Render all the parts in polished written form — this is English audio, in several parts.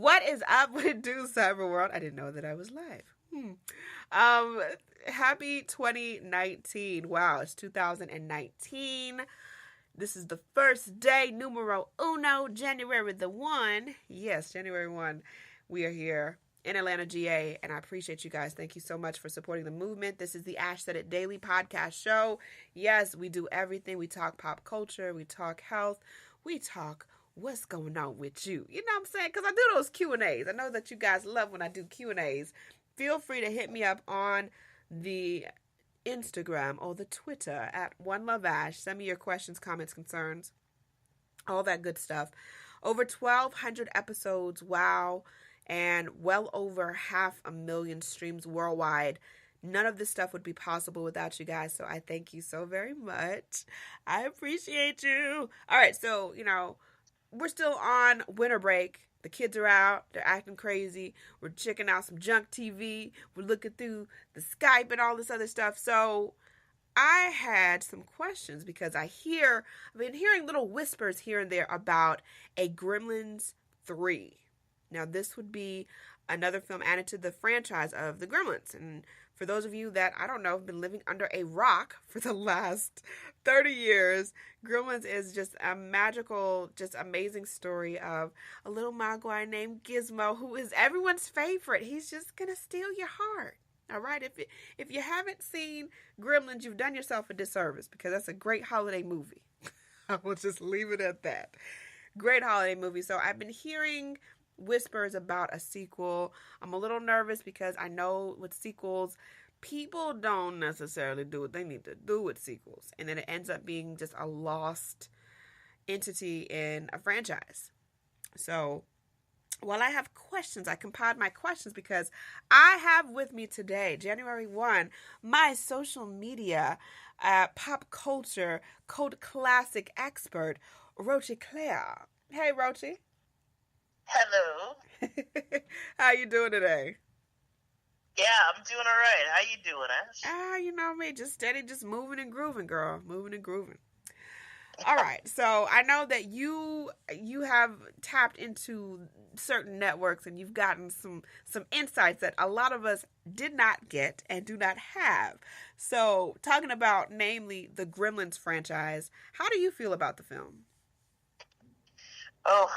What is up with it do, cyber world? I didn't know that I was live. Happy 2019. Wow, it's 2019. This is the first day, numero uno, January the 1. Yes, January 1. We are here in Atlanta, GA, and I appreciate you guys. Thank you so much for supporting the movement. This is the Ash Said It Daily podcast show. Yes, we do everything. We talk pop culture. We talk health. We talk what's going on with you. You know what I'm saying? Because I do those Q&As. I know that you guys love when I do Q&As. Feel free to hit me up on the Instagram or the Twitter at OneLoveAsh. Send me your questions, comments, concerns, all that good stuff. Over 1,200 episodes. Wow. And well over 500,000 streams worldwide. None of this stuff would be possible without you guys, so I thank you so very much. I appreciate you. All right, so, we're still on winter break. The kids are out. They're acting crazy. We're checking out some junk TV. We're looking through the Skype and all this other stuff. So I had some questions because I've been hearing little whispers here and there about a Gremlins 3. Now, this would be another film added to the franchise of the Gremlins. And for those of you that, I don't know, have been living under a rock for the last 30 years, Gremlins is just a magical, just amazing story of a little mogwai named Gizmo, who is everyone's favorite. He's just going to steal your heart. All right? If you haven't seen Gremlins, you've done yourself a disservice because that's a great holiday movie. I will just leave it at that. Great holiday movie. So I've been hearing whispers about a sequel. I'm a little nervous because I know with sequels, people don't necessarily do what they need to do with sequels. And then it ends up being just a lost entity in a franchise. So while I have questions, I compiled my questions because I have with me today, January 1, my social media, pop culture, cult classic expert, Rochie Claire. Hey, Rochie. Hello. How you doing today? Yeah, I'm doing all right. How you doing, Ash? You know me, just steady, just moving and grooving, girl. Moving and grooving. All right. So I know that you have tapped into certain networks and you've gotten some insights that a lot of us did not get and do not have. So talking about namely the Gremlins franchise, how do you feel about the film? Oh,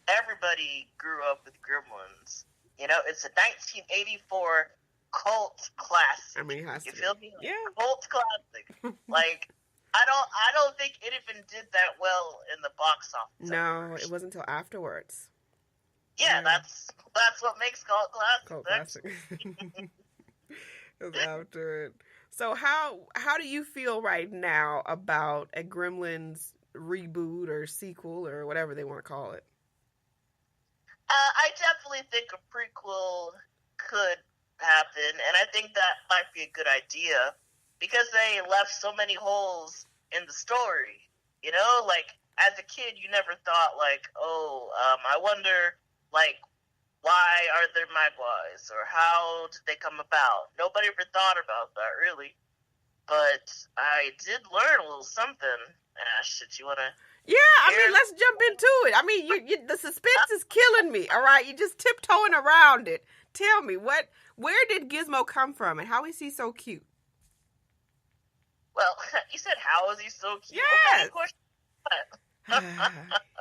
everybody grew up with Gremlins. It's a 1984 cult classic. I mean, it has you to feel be. me? Yeah. Cult classic. I don't think it even did that well in the box office. No, it wasn't until afterwards. Yeah, that's what makes cult classic. Cult classic. It was after it. So how do you feel right now about a Gremlins reboot or sequel or whatever they want to call it? I definitely think a prequel could happen, and I think that might be a good idea because they left so many holes in the story. As a kid, you never thought, I wonder, why are there mogwais, or how did they come about? Nobody ever thought about that, really. But I did learn a little something, Ash, that you want to... Yeah, let's jump into it. The suspense is killing me, all right? You're just tiptoeing around it. Tell me, where did Gizmo come from and how is he so cute? Well, you said, how is he so cute? Yes. Okay,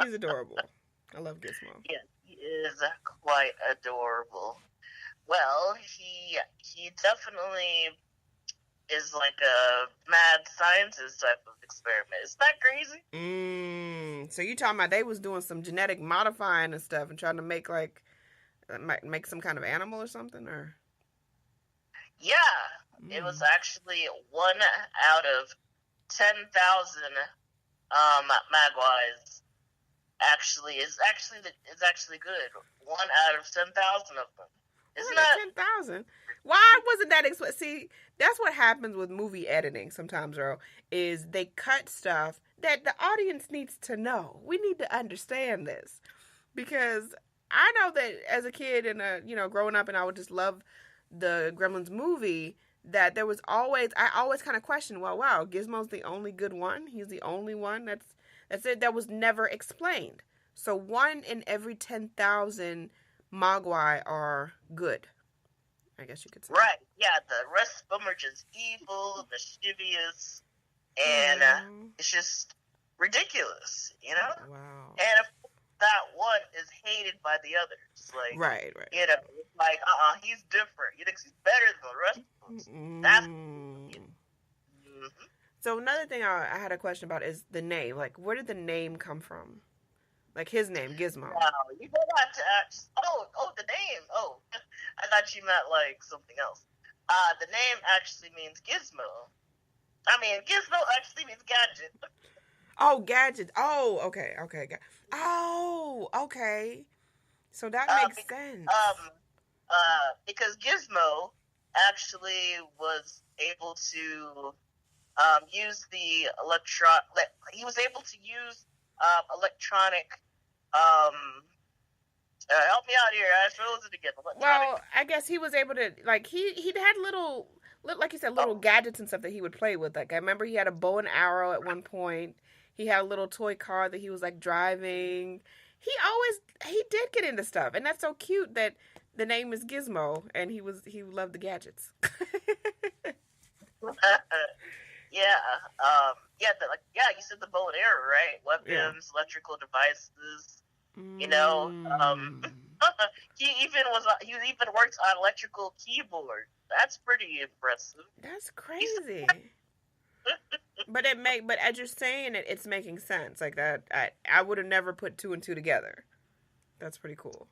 He's adorable. I love Gizmo. Yeah, he is quite adorable. Well, he definitely is like a mad scientist type of experiment. Isn't that crazy? So you talking about they was doing some genetic modifying and stuff and trying to make make some kind of animal or something, or? Yeah, it was actually 1 out of 10,000 mogwais. Is actually good. 1 out of 10,000 of them. Isn't that 10,000? Why wasn't that See, that's what happens with movie editing sometimes, Earl, is they cut stuff that the audience needs to know. We need to understand this. Because I know that as a kid and growing up, and I would just love the Gremlins movie, that there was I always kind of questioned, well, wow, Gizmo's the only good one. He's the only one that's it. That was never explained. So 1 in every 10,000 mogwai are good, I guess you could say. Right. Yeah, the rest of them are just evil, mischievous, and it's just ridiculous, you know? Wow. And if that one is hated by the others. Like, right. You know, like, he's different. He thinks he's better than the rest of us. That's... So another thing I had a question about is the name. Like, where did the name come from? Like his name, Gizmo. Wow, you don't have to ask. Oh, the name. Oh, I thought you meant like something else. The name actually means Gizmo. I mean, Gizmo actually means gadget. Oh, gadget. Oh, okay. Oh, okay. So that makes sense. Because Gizmo actually was able to use the he was able to use electronic. Help me out here. What was it again? Well, I guess he was able to, like, he had little, like you said, little gadgets and stuff that he would play with. Like, I remember he had a bow and arrow at one point. He had a little toy car that he was, like, driving. He did get into stuff. And that's so cute that the name is Gizmo, and he loved the gadgets. You said the bow and arrow, right? Weapons, electrical devices. You know, he even worked on electrical keyboard. That's pretty impressive. That's crazy. But as you're saying it, it's making sense. Like that, I would have never put 2 and 2 together. That's pretty cool.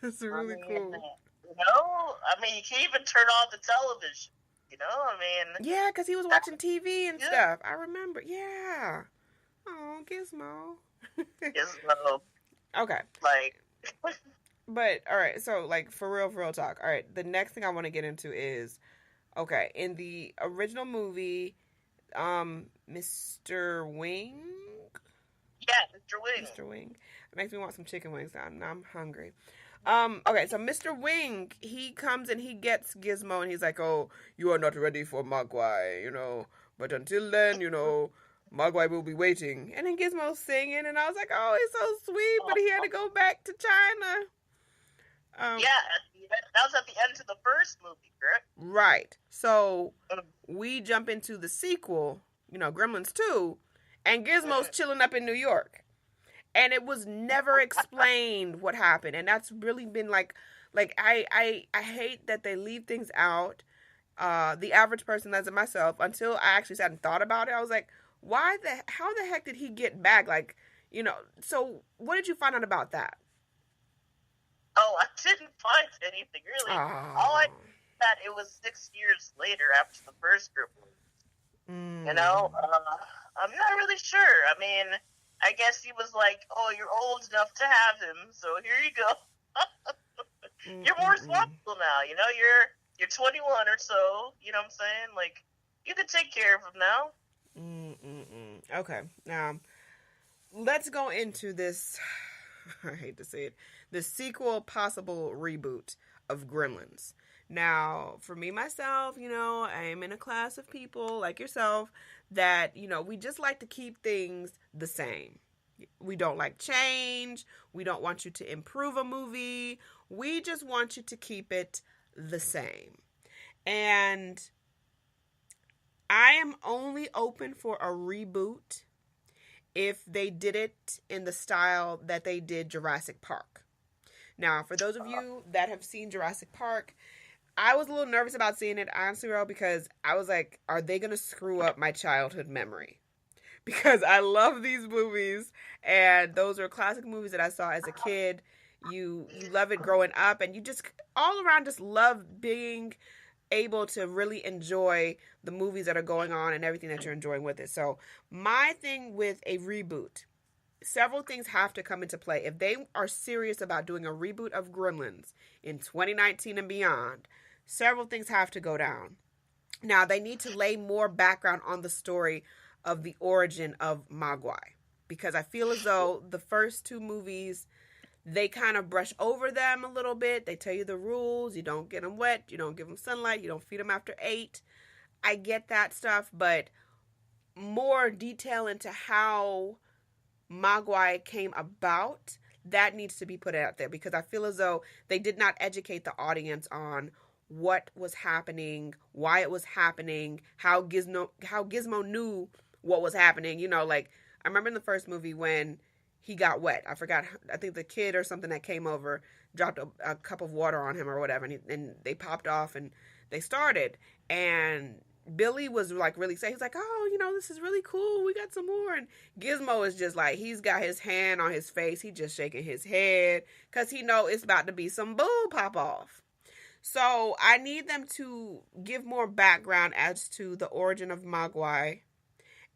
That's really cool. You know, I mean, you can't even turn on the television. You know, I mean... Yeah, because he was watching TV and stuff. I remember. Yeah. Oh, Gizmo. Gizmo. Okay. Like... But, all right, so, like, for real talk. All right, the next thing I want to get into is, okay, in the original movie, Mr. Wing? Yeah, Mr. Wing. Mr. Wing. It makes me want some chicken wings now. I'm hungry. Okay, so Mr. Wing, he comes and he gets Gizmo and he's like, oh, you are not ready for mogwai, you know, but until then, you know, mogwai will be waiting. And then Gizmo's singing and I was like, oh, he's so sweet, but he had to go back to China. That was at the end of the first movie, correct? Right. So we jump into the sequel, you know, Gremlins 2, and Gizmo's chilling up in New York. And it was never explained what happened. And that's really been like I hate that they leave things out. The average person, as in myself, until I actually sat and thought about it, I was like, how the heck did he get back? Like, you know, so what did you find out about that? Oh, I didn't find anything, really. All I knew that it was 6 years later after the first Gremlins. You know, I'm not really sure. I mean, I guess he was like, oh, you're old enough to have him, so here you go. You're more responsible now, you know, you're 21 or so, you know what I'm saying? Like, you can take care of him now. Okay, now, let's go into this, I hate to say it, the sequel possible reboot of Gremlins. Now, for me, myself, you know, I am in a class of people like yourself that, you know, we just like to keep things the same. We don't like change. We don't want you to improve a movie. We just want you to keep it the same. And I am only open for a reboot if they did it in the style that they did Jurassic Park. Now, for those of you that have seen Jurassic Park, I was a little nervous about seeing it, honestly, because I was like, are they going to screw up my childhood memory? Because I love these movies, and those are classic movies that I saw as a kid. You love it growing up, and you just all around just love being able to really enjoy the movies that are going on and everything that you're enjoying with it. So my thing with a reboot, several things have to come into play. If they are serious about doing a reboot of Gremlins in 2019 and beyond, several things have to go down. Now, they need to lay more background on the story of the origin of mogwai, because I feel as though the first 2 movies, they kind of brush over them a little bit. They tell you the rules. You don't get them wet. You don't give them sunlight. You don't feed them after 8. I get that stuff, but more detail into how mogwai came about, that needs to be put out there, because I feel as though they did not educate the audience on what was happening, why it was happening, how Gizmo knew what was happening. You know, like I remember in the first movie when he got wet. I forgot. I think the kid or something that came over dropped a cup of water on him or whatever, and they popped off and they started. And Billy was like really saying, he's like, oh, you know, this is really cool. We got some more. And Gizmo is just like, he's got his hand on his face. He just shaking his head because he know it's about to be some bull pop off. So I need them to give more background as to the origin of mogwai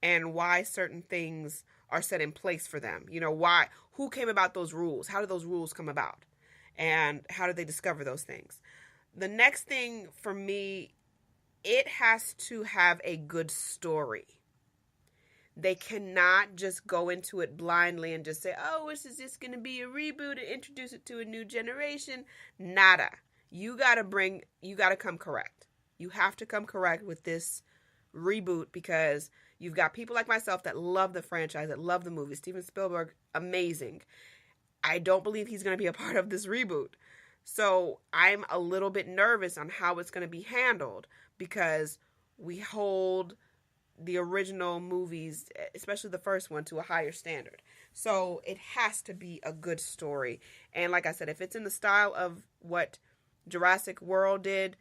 and why certain things are set in place for them. You know, why, who came about those rules? How did those rules come about? And how did they discover those things? The next thing for me, it has to have a good story. They cannot just go into it blindly and just say, oh, this is just going to be a reboot and introduce it to a new generation. Nada. You got to come correct. You have to come correct with this reboot, because you've got people like myself that love the franchise, that love the movie. Steven Spielberg, amazing. I don't believe he's going to be a part of this reboot. So I'm a little bit nervous on how it's going to be handled, because we hold the original movies, especially the first one, to a higher standard. So it has to be a good story. And like I said, if it's in the style of what Jurassic World did,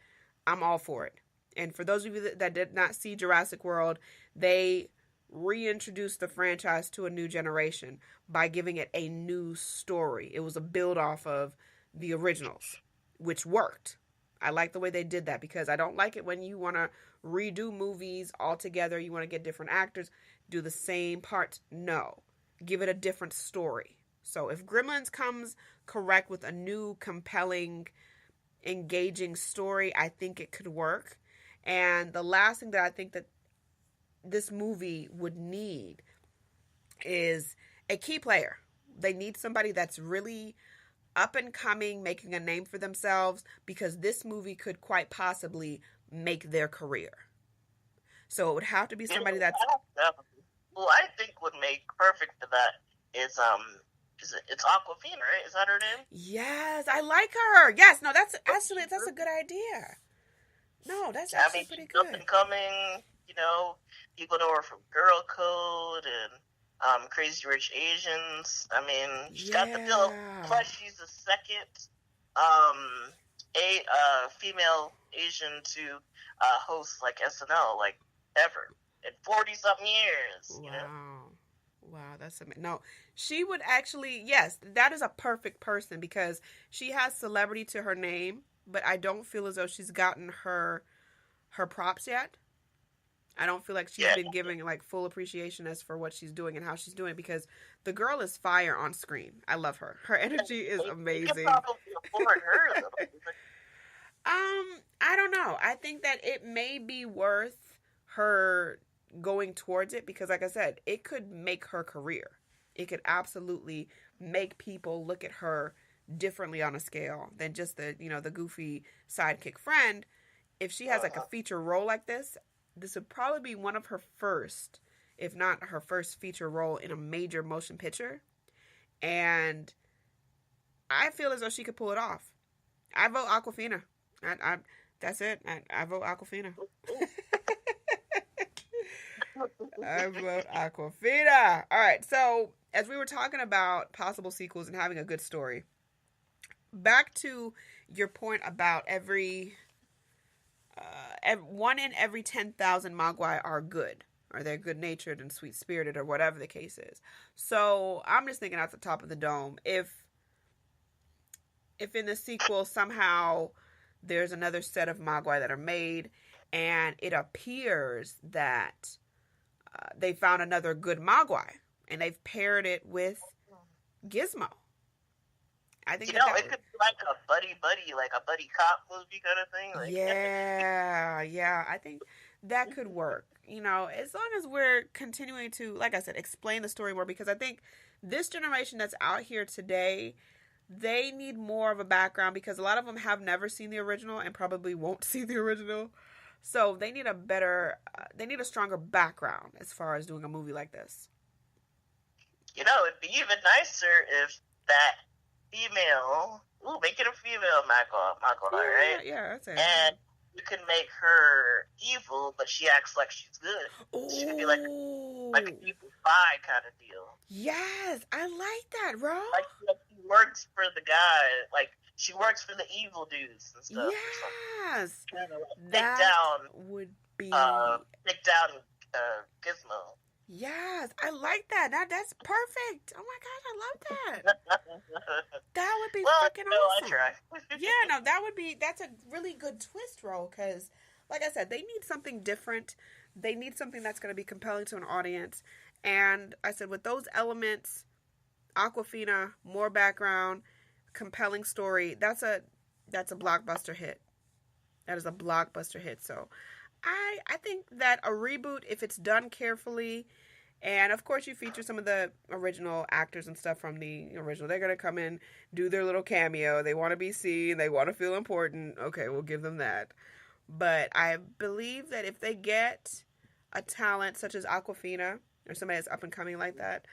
I'm all for it. And for those of you that did not see Jurassic World, they reintroduced the franchise to a new generation by giving it a new story. It was a build off of the originals, which worked. I like the way they did that, because I don't like it when you want to redo movies altogether. You want to get different actors, do the same parts. No, give it a different story. So if Gremlins comes correct with a new, compelling, engaging story, I think it could work. And the last thing that I think that this movie would need is a key player. They need somebody that's really up and coming, making a name for themselves, because this movie could quite possibly make their career. So it would have to be somebody that's... Well, I think would make perfect for that is it's Aquafina, right? Is that her name? Yes, I like her. Yes, no, that's a good idea. No, that's actually pretty good. Up and coming, you know, people know her from Girl Code and Crazy Rich Asians. I mean, she's got the bill. Plus, she's the second female Asian to host like SNL like ever in 40-something years. Wow. You know? Wow, that's amazing. No, she would actually, yes, that is a perfect person, because she has celebrity to her name, but I don't feel as though she's gotten her props yet. I don't feel like she's been giving like full appreciation as for what she's doing and how she's doing it, because the girl is fire on screen. I love her. Her energy is amazing. You can probably afford her a little bit. I don't know. I think that it may be worth her going towards it, because like I said, it could make her career. It could absolutely make people look at her differently on a scale than just the goofy sidekick friend. If she has like a feature role like this would probably be one of her first, if not her first feature role in a major motion picture. And I feel as though she could pull it off. I vote Aquafina. That's it. I vote Aquafina. I vote Aquafina. All right. So as we were talking about possible sequels and having a good story, back to your point about one in every 10,000 mogwai are good, or they're good-natured and sweet-spirited, or whatever the case is. So I'm just thinking out the top of the dome, if in the sequel somehow there's another set of mogwai that are made, and it appears that they found another good mogwai, and they've paired it with Gizmo. I think it could be like a buddy, like a buddy cop movie kind of thing. Like, yeah. I think that could work. You know, as long as we're continuing to, like I said, explain the story more, because I think this generation that's out here today, they need more of a background, because a lot of them have never seen the original and probably won't see the original. So they need they need a stronger background as far as doing a movie like this. You know, be even nicer if that female, make it a female mogwai, right? Yeah, that's it. And you can make her evil, but she acts like she's good. Ooh. She could be like an evil spy kind of deal. Yes, I like that, bro. Like she works for the guy, like she works for the evil dudes and stuff. Yes, kind of like that would be take down Gizmo. Yes, I like that. That's perfect. Oh my gosh, I love that. That would be freaking awesome. I try. Yeah, no, that's a really good twist role because, like I said, they need something different. They need something that's going to be compelling to an audience. And I said, with those elements, Aquafina, more background, compelling story, that's a blockbuster hit. That is a blockbuster hit. So I think that a reboot, if it's done carefully, and of course you feature some of the original actors and stuff from the original, they're going to come in, do their little cameo. They want to be seen. They want to feel important. Okay, we'll give them that. But I believe that if they get a talent such as Aquafina or somebody that's up and coming like that,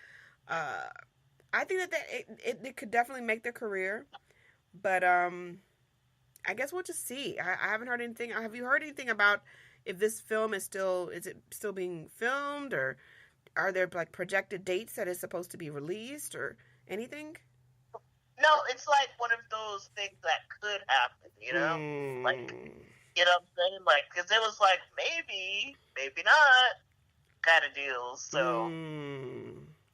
I think that it could definitely make their career. But I guess we'll just see. I haven't heard anything. Have you heard anything about if this film is it still being filmed, or are there like projected dates that it's supposed to be released or anything? No, it's like one of those things that could happen, you know? Like, you know what I'm saying? Like, because it was like, maybe not kind of deal, so.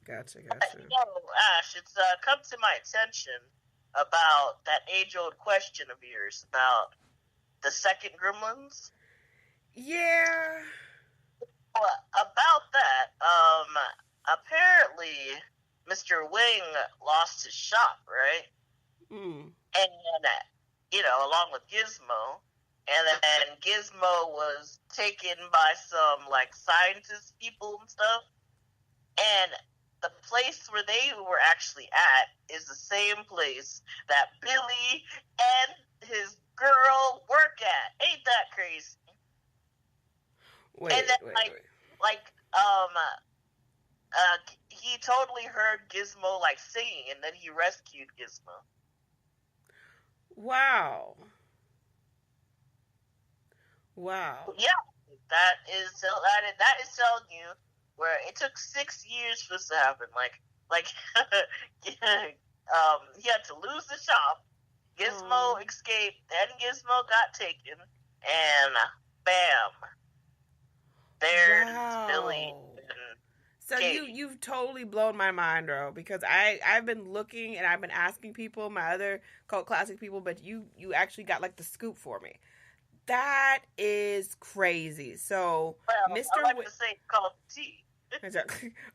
Gotcha. You know, Ash, it's come to my attention about that age-old question of yours about the second Gremlins. Yeah. Well, about that, apparently Mr. Wing lost his shop, right? And, you know, along with Gizmo. And then Gizmo was taken by some, like, scientist people and stuff. And the place where they were actually at is the same place that Billy and his girl work at. Ain't that crazy? Wait. He totally heard Gizmo like singing, and then he rescued Gizmo. Wow. Yeah, that is telling you where it took 6 years for this to happen. Like he had to lose the shop. Gizmo escaped, then Gizmo got taken, and bam, there's Billy. So you've totally blown my mind, bro, because I've been looking and I've been asking people, my other cult classic people, but you actually got like the scoop for me. That is crazy. So, Mr. I like to say it's called tea.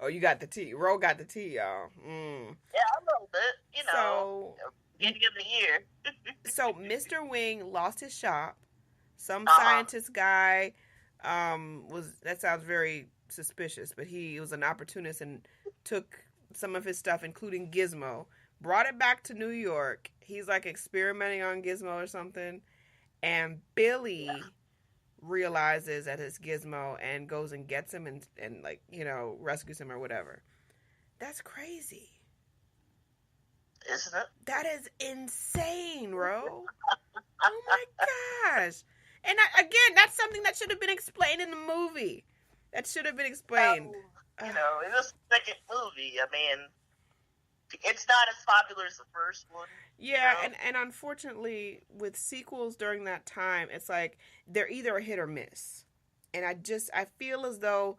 Oh, you got the tea. Ro got the tea, y'all. Yeah, a little bit. You know, beginning of the year. So, Mr. Wing lost his shop. Some scientist guy that sounds very suspicious, but he was an opportunist and took some of his stuff, including Gizmo, brought it back to New York. He's like experimenting on Gizmo or something. And Billy realizes that it's Gizmo and goes and gets him and like, you know, rescues him or whatever. That's crazy. Isn't it? That is insane, bro. Oh my gosh. And again, that's something that should have been explained in the movie. That should have been explained. You know, it was the second movie. I mean, it's not as popular as the first one. Yeah, you know? and unfortunately, with sequels during that time, it's like they're either a hit or miss. And I feel as though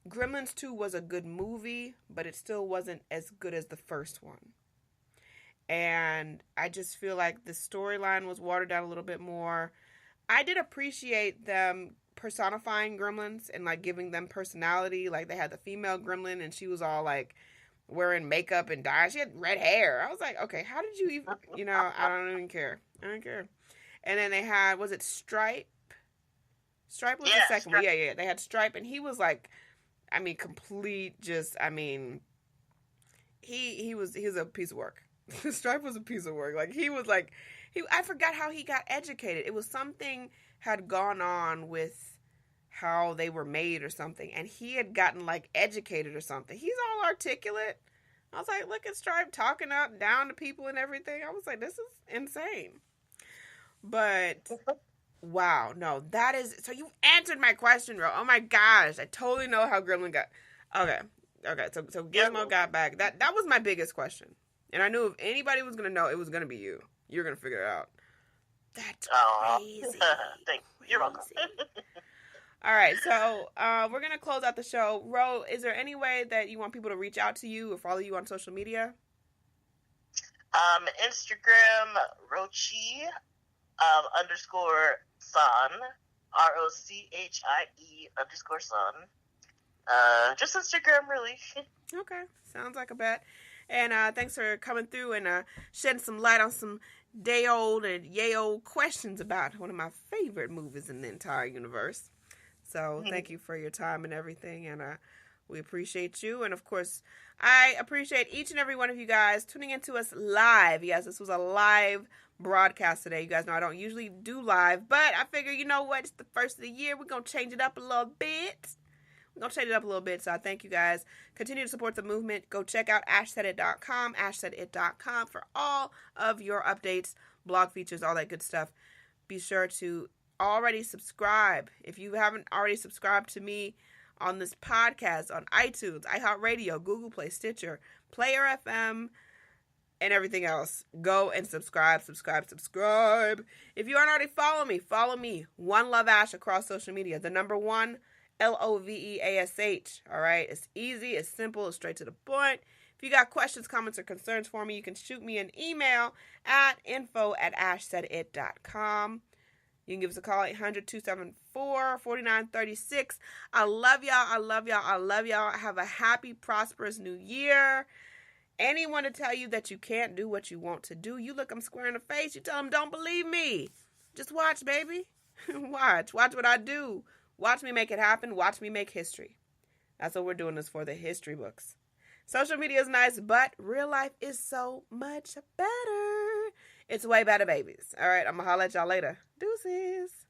Gremlins 2 was a good movie, but it still wasn't as good as the first one. And I just feel like the storyline was watered down a little bit more. I did appreciate them personifying gremlins and like giving them personality. Like they had the female gremlin and she was all like wearing makeup and dye. She had red hair. I was like, okay, how did you even, you know, I don't even care. And then they had, was it Stripe? Stripe was the second one. Yeah. They had Stripe and he was like, I mean, complete just, I mean, he was a piece of work. Stripe was a piece of work. Like he was like, I forgot how he got educated. It was something had gone on with how they were made or something, and he had gotten like educated or something. He's all articulate. I was like, look at Stripe talking up, down to people and everything. I was like, this is insane. But wow, no, that is so you answered my question, bro. Oh my gosh, I totally know how Gremlin got. Okay, okay, so Gizmo got back. That was my biggest question, and I knew if anybody was gonna know, it was gonna be you. You're gonna figure it out. That's crazy. Thanks. You're welcome. All right, so we're gonna close out the show. Ro, is there any way that you want people to reach out to you or follow you on social media? Instagram, Rochie _San, ROCHIE_San. Just Instagram, really. Okay, sounds like a bet. And thanks for coming through and shedding some light on some day old and yay old questions about one of my favorite movies in the entire universe. So thank you for your time and everything, and we appreciate you. And of course, I appreciate each and every one of you guys tuning into us live. Yes, this was a live broadcast today. You guys know I don't usually do live, but I figure, you know what, it's the first of the year. We're going to change it up a little bit. So I thank you guys. Continue to support the movement. Go check out ashsaidit.com, ashsaidit.com for all of your updates, blog features, all that good stuff. Be sure to already subscribe. If you haven't already subscribed to me on this podcast on iTunes, iHeart Radio, Google Play, Stitcher, Player FM, and everything else, go and subscribe. If you aren't already follow me. One Love Ash across social media. The number 1 LOVEASH. All right, it's easy, it's simple, it's straight to the point. If you got questions, comments, or concerns for me, you can shoot me an email at info@ashsaidit.com. You can give us a call, 800-274-4936. I love y'all. Have a happy, prosperous new year. Anyone to tell you that you can't do what you want to do, you look them square in the face, you tell them, don't believe me. Just watch, baby. Watch what I do. Watch me make it happen. Watch me make history. That's what we're doing this for, the history books. Social media is nice, but real life is so much better. It's way better, babies. All right, I'm going to holler at y'all later. Deuces.